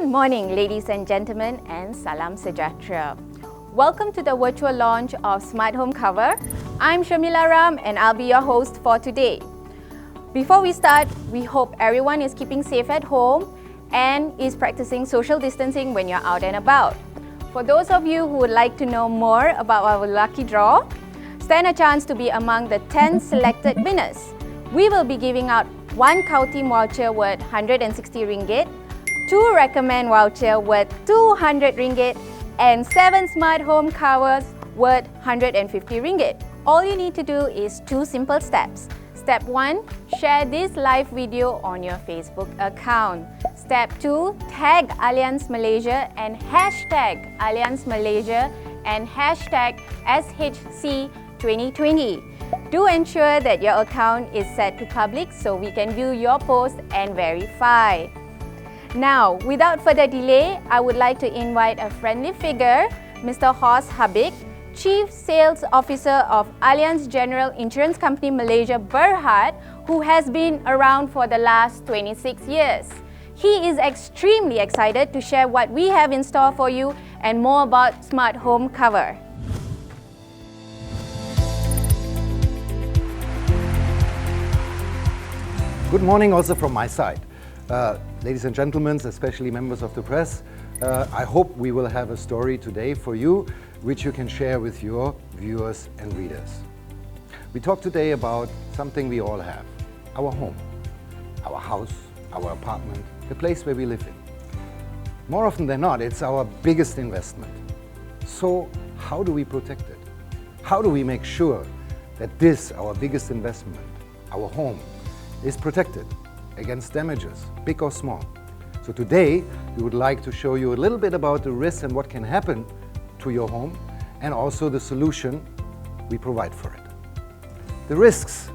Good morning, ladies and gentlemen, and salam sejahtera. Welcome to the virtual launch of Smart Home Cover. I'm Shamila Ram and I'll be your host for today. Before we start, we hope everyone is keeping safe at home and is practicing social distancing when you're out and about. For those of you who would like to know more about our lucky draw, stand a chance to be among the 10 selected winners. We will be giving out 1 Kautim voucher worth 160 ringgit, 2 Recommend voucher worth 200 ringgit, and 7 Smart Home Covers worth 150 ringgit. All you need to do is 2 simple steps. Step 1, share this live video on your Facebook account. Step 2, tag Allianz Malaysia and hashtag Allianz Malaysia and hashtag SHC2020. Do ensure that your account is set to public so we can view your post and verify. Now, without further delay, I would like to invite a friendly figure, Mr. Horst Habbig, Chief Sales Officer of Allianz General Insurance Company Malaysia Berhad, who has been around for the last 26 years. He is extremely excited to share what we have in store for you and more about Smart Home Cover. Good morning also from my side. Ladies and gentlemen, especially members of the press, I hope we will have a story today for you which you can share with your viewers and readers. We talk today about something we all have, our home, our house, our apartment, the place where we live in. More often than not, it's our biggest investment. So how do we protect it? How do we make sure that this, our biggest investment, our home, is protected against damages, big or small? So today, we would like to show you a little bit about the risks and what can happen to your home, and also the solution we provide for it. The risks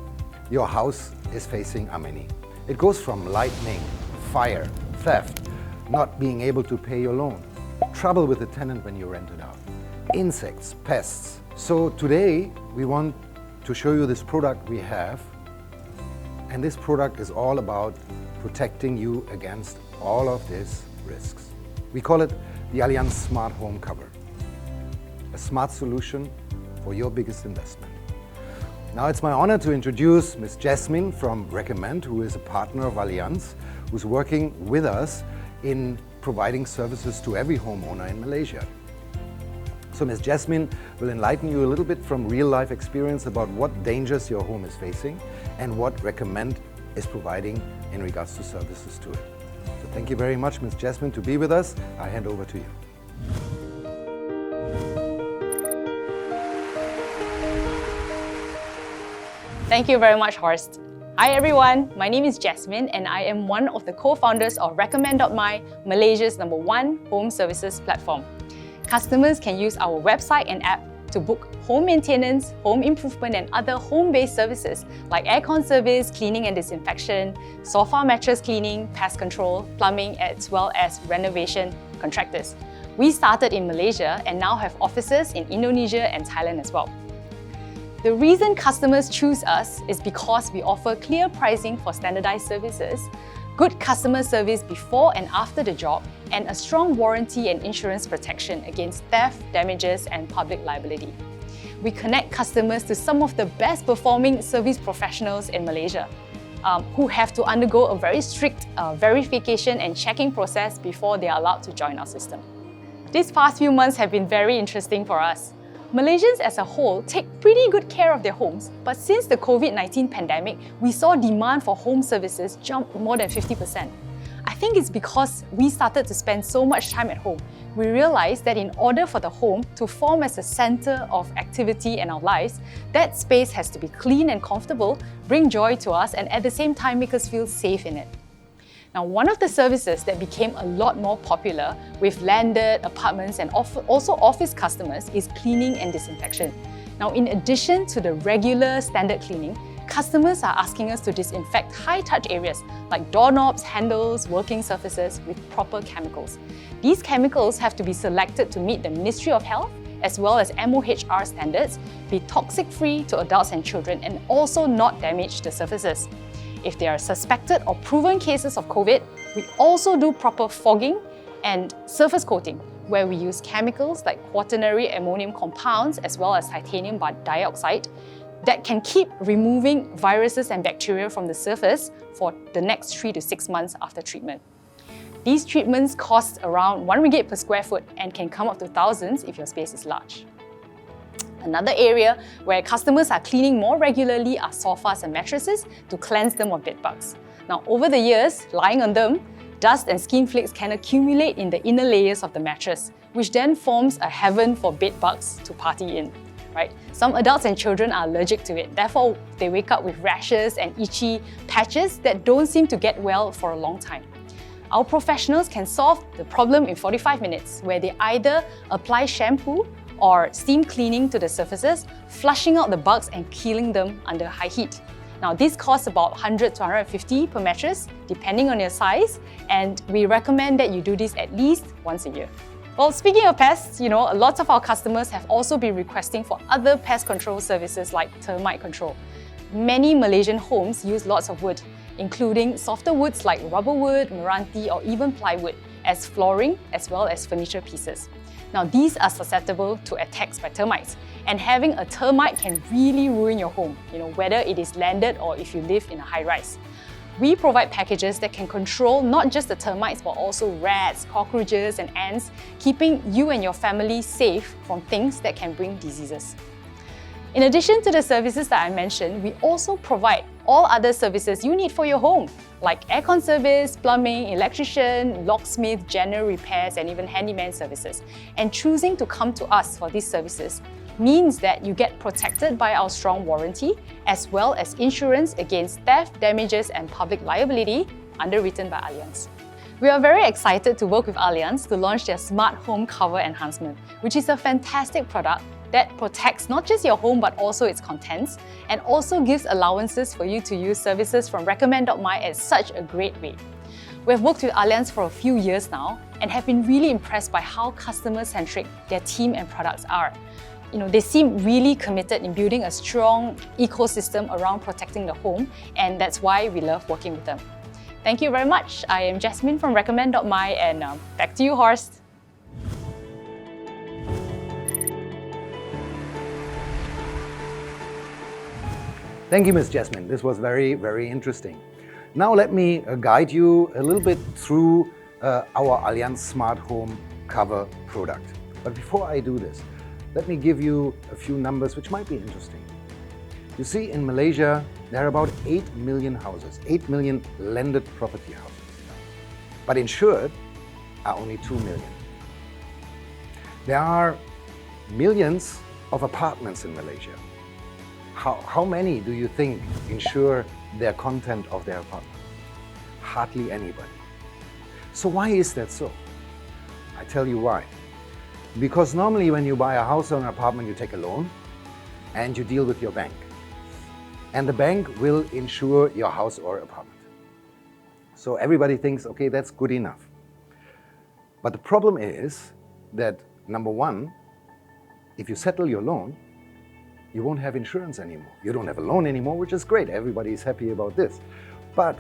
your house is facing are many. It goes from lightning, fire, theft, not being able to pay your loan, trouble with the tenant when you rent it out, insects, pests. So today, we want to show you this product we have, and this product is all about protecting you against all of these risks. We call it the Allianz Smart Home Cover, a smart solution for your biggest investment. Now it's my honor to introduce Ms. Jes Min from Recommend, who is a partner of Allianz, who's working with us in providing services to every homeowner in Malaysia. So Ms. Jes Min will enlighten you a little bit from real-life experience about what dangers your home is facing and what Recommend is providing in regards to services to it. So thank you very much, Ms. Jes Min, to be with us. I hand over to you. Thank you very much, Horst. Hi everyone, my name is Jes Min and I am one of the co-founders of Recommend.my, Malaysia's #1 home services platform. Customers can use our website and app to book home maintenance, home improvement and other home-based services like aircon service, cleaning and disinfection, sofa mattress cleaning, pest control, plumbing, as well as renovation contractors. We started in Malaysia and now have offices in Indonesia and Thailand as well. The reason customers choose us is because we offer clear pricing for standardized services, good customer service before and after the job, and a strong warranty and insurance protection against theft, damages, and public liability. We connect customers to some of the best performing service professionals in Malaysia, who have to undergo a very strict verification and checking process before they are allowed to join our system. These past few months have been very interesting for us. Malaysians as a whole take pretty good care of their homes, but since the COVID-19 pandemic, we saw demand for home services jump more than 50%. I think it's because we started to spend so much time at home. We realized that in order for the home to form as a center of activity in our lives, that space has to be clean and comfortable, bring joy to us, and at the same time make us feel safe in it. Now, one of the services that became a lot more popular with landed, apartments and also office customers is cleaning and disinfection. Now, in addition to the regular standard cleaning, customers are asking us to disinfect high-touch areas like doorknobs, handles, working surfaces with proper chemicals. These chemicals have to be selected to meet the Ministry of Health as well as MOHR standards, be toxic-free to adults and children, and also not damage the surfaces. If there are suspected or proven cases of COVID, we also do proper fogging and surface coating, where we use chemicals like quaternary ammonium compounds as well as titanium dioxide that can keep removing viruses and bacteria from the surface for the next 3 to 6 months after treatment. These treatments cost around RM1 per square foot and can come up to thousands if your space is large. Another area where customers are cleaning more regularly are sofas and mattresses to cleanse them of bed bugs. Now, over the years, lying on them, dust and skin flakes can accumulate in the inner layers of the mattress, which then forms a heaven for bed bugs to party in. Right? Some adults and children are allergic to it, therefore they wake up with rashes and itchy patches that don't seem to get well for a long time. Our professionals can solve the problem in 45 minutes, where they either apply shampoo or steam cleaning to the surfaces, flushing out the bugs and killing them under high heat. Now, this costs about 100 to 150 per mattress, depending on your size, and we recommend that you do this at least once a year. Well, speaking of pests, lots of our customers have also been requesting for other pest control services like termite control. Many Malaysian homes use lots of wood, including softer woods like rubber wood, meranti, or even plywood, as flooring as well as furniture pieces. Now, these are susceptible to attacks by termites, and having a termite can really ruin your home, whether it is landed or if you live in a high-rise. We provide packages that can control not just the termites but also rats, cockroaches and ants, keeping you and your family safe from things that can bring diseases. In addition to the services that I mentioned, we also provide all other services you need for your home, like aircon service, plumbing, electrician, locksmith, general repairs, and even handyman services. And choosing to come to us for these services means that you get protected by our strong warranty, as well as insurance against theft, damages, and public liability, underwritten by Allianz. We are very excited to work with Allianz to launch their Smart Home Cover Enhancement, which is a fantastic product that protects not just your home but also its contents, and also gives allowances for you to use services from Recommend.my at such a great rate. We've worked with Allianz for a few years now and have been really impressed by how customer-centric their team and products are. They seem really committed in building a strong ecosystem around protecting the home, and that's why we love working with them. Thank you very much. I am Jes Min from Recommend.my, and back to you, Horst. Thank you, Ms. Jes Min. This was very, very interesting. Now let me guide you a little bit through our Allianz Smart Home Cover product. But before I do this, let me give you a few numbers which might be interesting. You see, in Malaysia, there are about 8 million houses, 8 million landed property houses. But insured are only 2 million. There are millions of apartments in Malaysia. How many do you think insure their content of their apartment? Hardly anybody. So why is that so? I tell you why. Because normally when you buy a house or an apartment, you take a loan and you deal with your bank. And the bank will insure your house or apartment. So everybody thinks, okay, that's good enough. But the problem is that, number one, if you settle your loan, you won't have insurance anymore. You don't have a loan anymore, which is great. Everybody is happy about this. But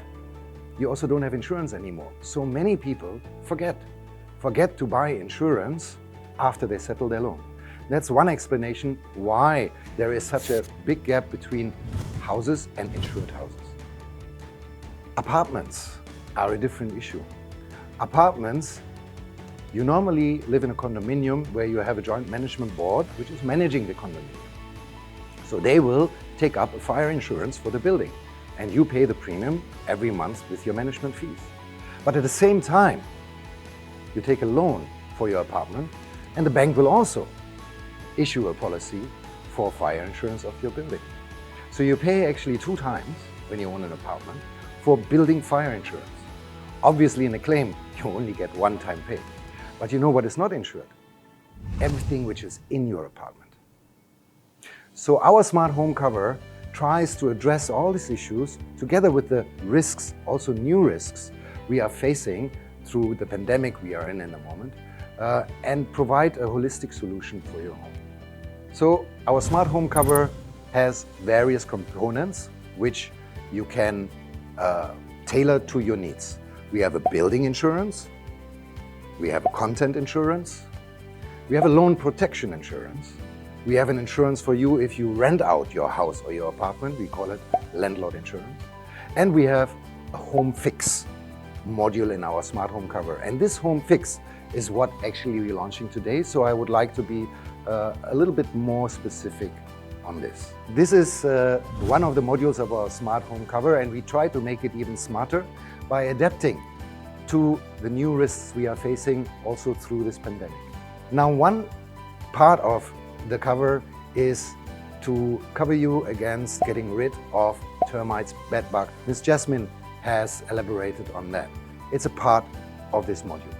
you also don't have insurance anymore. So many people forget to buy insurance after they settle their loan. That's one explanation why there is such a big gap between houses and insured houses. Apartments are a different issue. Apartments, you normally live in a condominium where you have a joint management board which is managing the condominium. So they will take up a fire insurance for the building, and you pay the premium every month with your management fees. But at the same time, you take a loan for your apartment, and the bank will also issue a policy for fire insurance of your building. So you pay actually 2 times when you own an apartment for building fire insurance. Obviously in a claim, you only get 1 time pay. But you know what is not insured? Everything which is in your apartment. So our Smart Home Cover tries to address all these issues together with the risks, also new risks, we are facing through the pandemic we are in the moment, and provide a holistic solution for your home. So our Smart Home Cover has various components which you can tailor to your needs. We have a building insurance, We have a content insurance. We have a loan protection insurance. We have an insurance for you if you rent out your house or your apartment. We call it landlord insurance. And we have a home fix module in our smart home cover. And this home fix is what actually we're launching today. So I would like to be a little bit more specific on this. This is one of the modules of our smart home cover, and we try to make it even smarter by adapting to the new risks we are facing also through this pandemic. Now, one part of the cover is to cover you against getting rid of termites, bedbug. Ms. Jes Min has elaborated on that. It's a part of this module.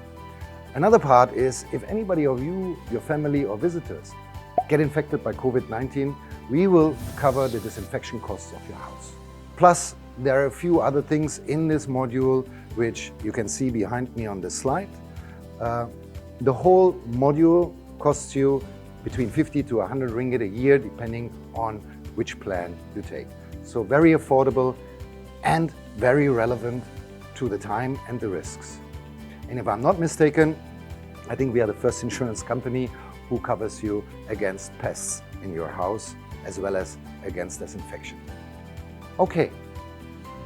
Another part is if anybody of you, your family or visitors get infected by COVID-19, we will cover the disinfection costs of your house. Plus, there are a few other things in this module which you can see behind me on this slide. The whole module costs you between 50 to 100 ringgit a year, depending on which plan you take. So very affordable and very relevant to the time and the risks. And if I'm not mistaken, I think we are the first insurance company who covers you against pests in your house as well as against disinfection. Okay,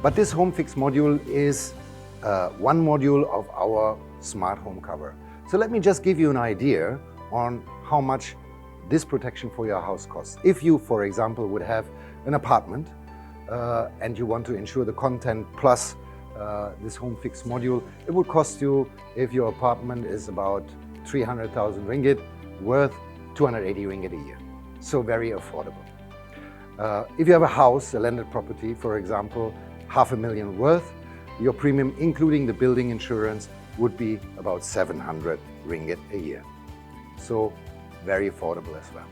but this home fix module is one module of our smart home cover. So let me just give you an idea on how much this protection for your house costs. If you, for example, would have an apartment and you want to insure the content plus this home fix module, it would cost you, if your apartment is about 300,000 ringgit, worth 280 ringgit a year. So very affordable. If you have a house, a landed property, for example, 500,000 worth, your premium, including the building insurance, would be about 700 ringgit a year. So very affordable as well.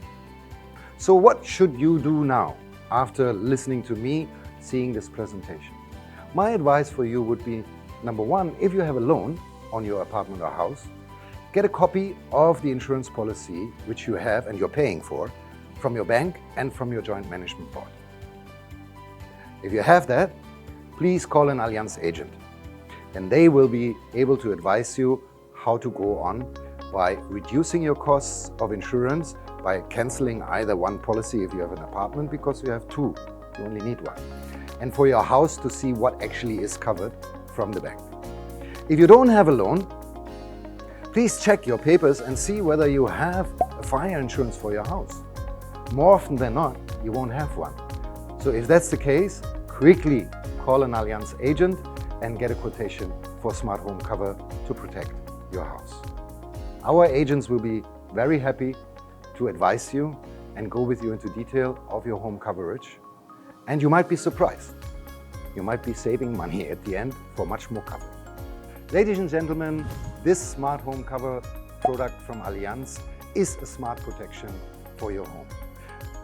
So what should you do now after listening to me, seeing this presentation? My advice for you would be, number one, if you have a loan on your apartment or house, get a copy of the insurance policy which you have and you're paying for from your bank and from your joint management board. If you have that, please call an Allianz agent and they will be able to advise you how to go on by reducing your costs of insurance by canceling either one policy if you have an apartment, because you have two, you only need one, and for your house to see what actually is covered from the bank. If you don't have a loan, please check your papers and see whether you have a fire insurance for your house. More often than not, you won't have one. So if that's the case, quickly call an Allianz agent and get a quotation for smart home cover to protect your house. Our agents will be very happy to advise you and go with you into detail of your home coverage. And you might be surprised. You might be saving money at the end for much more cover. Ladies and gentlemen, this smart home cover product from Allianz is a smart protection for your home.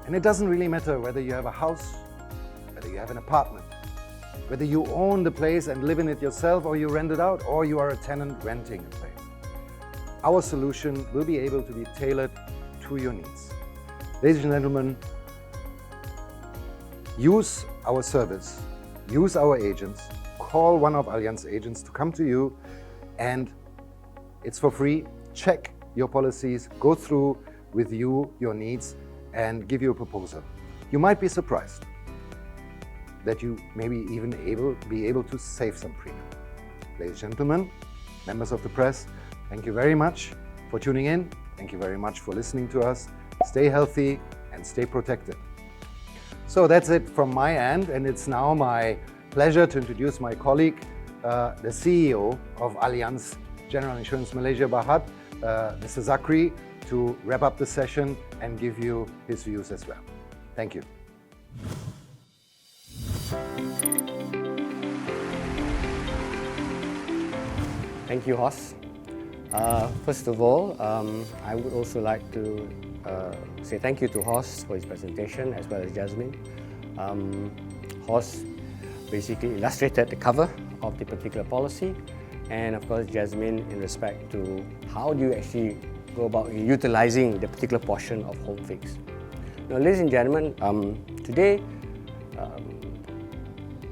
And it doesn't really matter whether you have a house, whether you have an apartment, whether you own the place and live in it yourself, or you rent it out, or you are a tenant renting a place. Our solution will be able to be tailored to your needs. Ladies and gentlemen, use our service, use our agents, call one of Allianz agents to come to you, and it's for free. Check your policies, go through with you your needs, and give you a proposal. You might be surprised that you maybe even be able to save some premium. Ladies and gentlemen, members of the press, thank you very much for tuning in. Thank you very much for listening to us. Stay healthy and stay protected. So that's it from my end, and it's now my pleasure to introduce my colleague, the CEO of Allianz General Insurance Malaysia Berhad, Mr. Zakri, to wrap up the session and give you his views as well. Thank you. Thank you, Horst. First of all, I would also like to say thank you to Horst for his presentation, as well as Jes Min. Horst basically illustrated the cover of the particular policy, and of course Jes Min in respect to how do you actually go about utilizing the particular portion of home fix. Now, ladies and gentlemen, today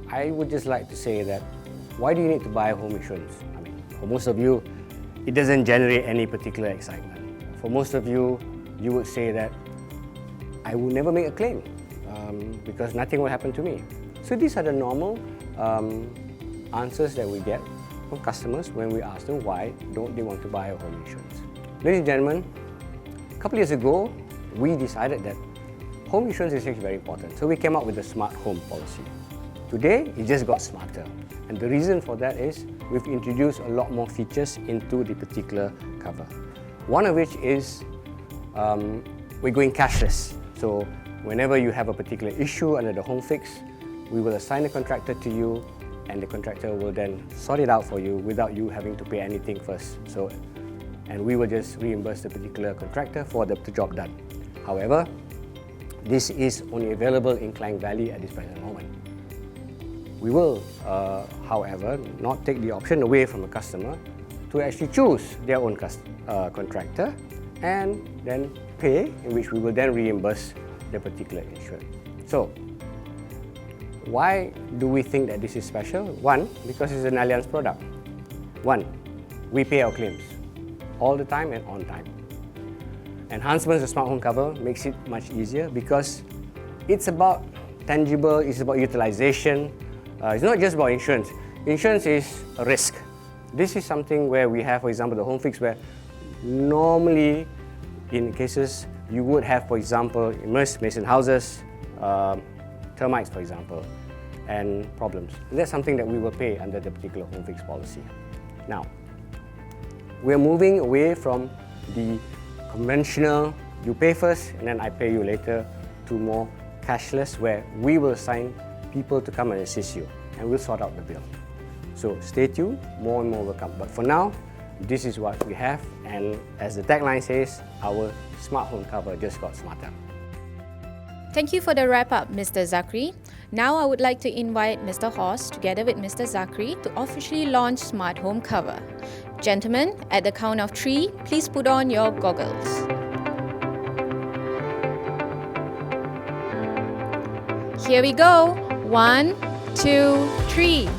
I would just like to say that why do you need to buy home insurance? I mean, for most of you, it doesn't generate any particular excitement. For most of you, you would say that I will never make a claim because nothing will happen to me. So these are the normal answers that we get from customers when we ask them why don't they want to buy a home insurance. Ladies and gentlemen, a couple years ago, we decided that home insurance is actually very important. So we came up with the smart home policy. Today, it just got smarter. And the reason for that is we've introduced a lot more features into the particular cover. One of which is we're going cashless. So whenever you have a particular issue under the home fix, we will assign a contractor to you and the contractor will then sort it out for you without you having to pay anything first. And we will just reimburse the particular contractor for the job done. However, this is only available in Klang Valley at this present moment. We will, however, not take the option away from a customer to actually choose their own contractor and then pay, in which we will then reimburse the particular insured. So, why do we think that this is special? One, because it's an Allianz product. One, we pay our claims all the time and on time. Enhancements of smart home cover makes it much easier because it's about tangible, it's about utilization. It's not just about insurance. Insurance is a risk. This is something where we have, for example, the home fix where normally in cases you would have, for example, immersed mason houses, termites, for example, and problems. And that's something that we will pay under the particular home fix policy. Now, we're moving away from the conventional, you pay first and then I pay you later, to more cashless, where we will assign people to come and assist you and we'll sort out the bill. So stay tuned, more and more will come. But for now, this is what we have, and as the tagline says, our smart home cover just got smarter. Thank you for the wrap-up, Mr. Zakri. Now I would like to invite Mr. Horst together with Mr. Zakri to officially launch Smart Home Cover. Gentlemen, at the count of 3, please put on your goggles. Here we go. 1, 2, 3.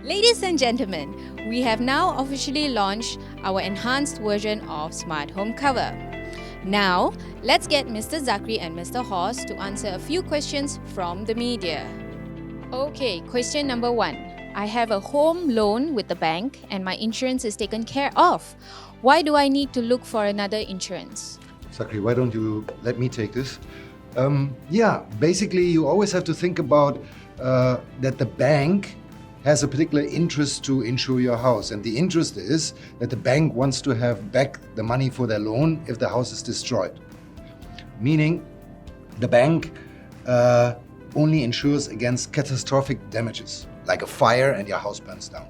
Ladies and gentlemen, we have now officially launched our enhanced version of Smart Home Cover. Now, let's get Mr. Zakri and Mr. Horst to answer a few questions from the media. Okay, question number 1. I have a home loan with the bank and my insurance is taken care of. Why do I need to look for another insurance? Zakri, why don't you let me take this? Basically you always have to think about that the bank has a particular interest to insure your house, and the interest is that the bank wants to have back the money for their loan if the house is destroyed. Meaning the bank only insures against catastrophic damages, like a fire and your house burns down.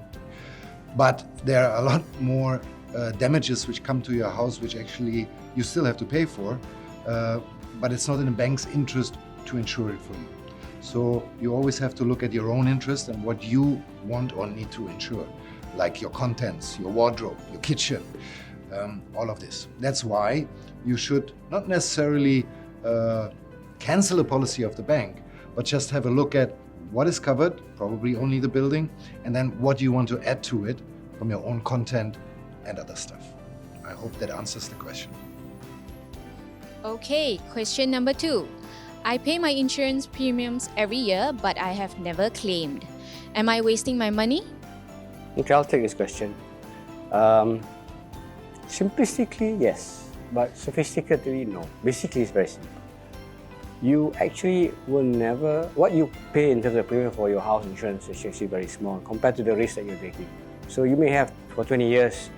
But there are a lot more damages which come to your house which actually you still have to pay for, but it's not in the bank's interest to insure it for you. So you always have to look at your own interest and what you want or need to insure, like your contents, your wardrobe, your kitchen, all of this. That's why you should not necessarily cancel a policy of the bank, but just have a look at what is covered, probably only the building, and then what you want to add to it from your own content and other stuff. I hope that answers the question. Okay, question number 2. I pay my insurance premiums every year, but I have never claimed. Am I wasting my money? Okay, I'll take this question. Simplistically, yes, but sophisticatedly, no. Basically, it's very simple. You actually will never, what you pay in terms of premium for your house insurance is actually very small compared to the risk that you're taking. So you may have for 20 years,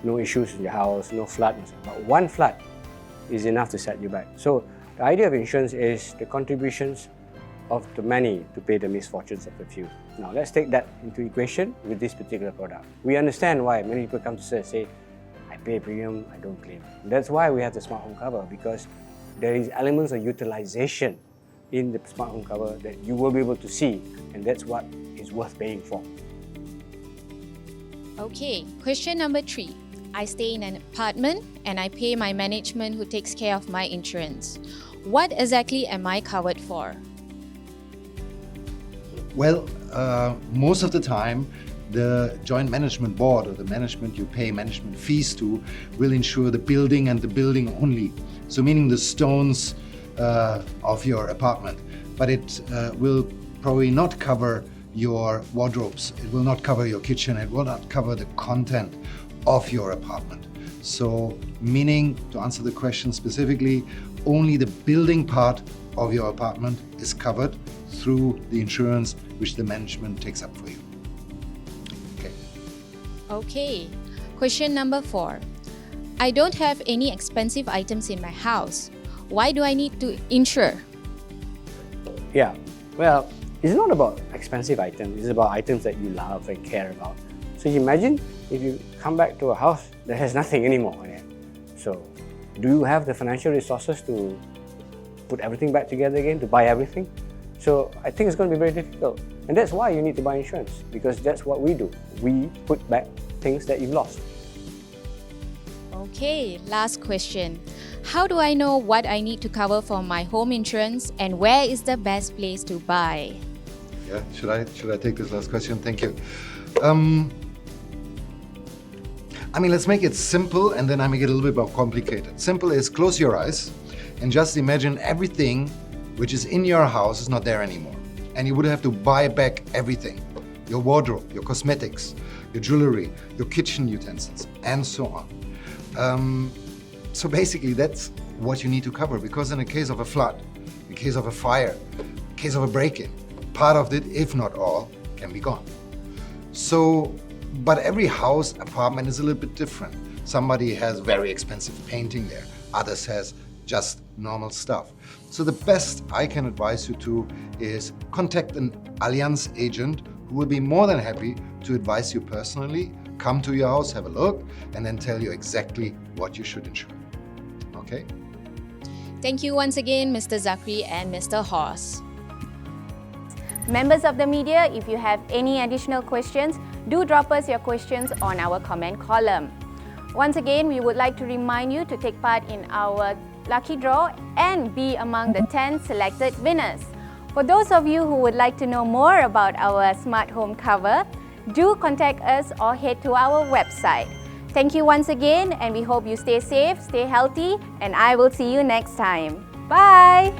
no issues in your house, no flood, but one flood is enough to set you back. So the idea of insurance is the contributions of the many to pay the misfortunes of the few. Now let's take that into equation with this particular product. We understand why many people come to us and say, I pay premium, I don't claim. That's why we have the smart home cover, because there is elements of utilization in the smart home cover that you will be able to see, and that's what is worth paying for. Okay, question number 3. I stay in an apartment and I pay my management who takes care of my insurance. What exactly am I covered for? Well, most of the time, the joint management board or the management you pay management fees to will insure the building and the building only. So meaning the stones of your apartment. But it will probably not cover your wardrobes. It will not cover your kitchen. It will not cover the content of your apartment. So meaning, to answer the question specifically, only the building part of your apartment is covered through the insurance which the management takes up for you. Okay. Okay, question number 4. I don't have any expensive items in my house. Why do I need to insure? Yeah, well, it's not about expensive items, it's about items that you love and care about. So you imagine if you come back to a house that has nothing anymore in it. So do you have the financial resources to put everything back together again, to buy everything? So I think it's going to be very difficult. And that's why you need to buy insurance, because that's what we do. We put back things that you've lost. Okay, last question. How do I know what I need to cover for my home insurance, and where is the best place to buy? Yeah, should I take this last question? Thank you. I mean, let's make it simple and then I make it a little bit more complicated. Simple is close your eyes and just imagine everything which is in your house is not there anymore. And you would have to buy back everything. Your wardrobe, your cosmetics, your jewelry, your kitchen utensils, and so on. So basically that's what you need to cover, because in a case of a flood, in case of a fire, in case of a break-in, part of it, if not all, can be gone. So, but every house, apartment is a little bit different. Somebody has very expensive painting there, others has just normal stuff. So the best I can advise you to is contact an Allianz agent who will be more than happy to advise you personally, come to your house, have a look, and then tell you exactly what you should insure. Okay? Thank you once again, Mr. Zakri and Mr. Horst. Members of the media, if you have any additional questions, do drop us your questions on our comment column. Once again, we would like to remind you to take part in our lucky draw and be among the 10 selected winners. For those of you who would like to know more about our smart home cover, do contact us or head to our website. Thank you once again, and we hope you stay safe, stay healthy, and I will see you next time. Bye!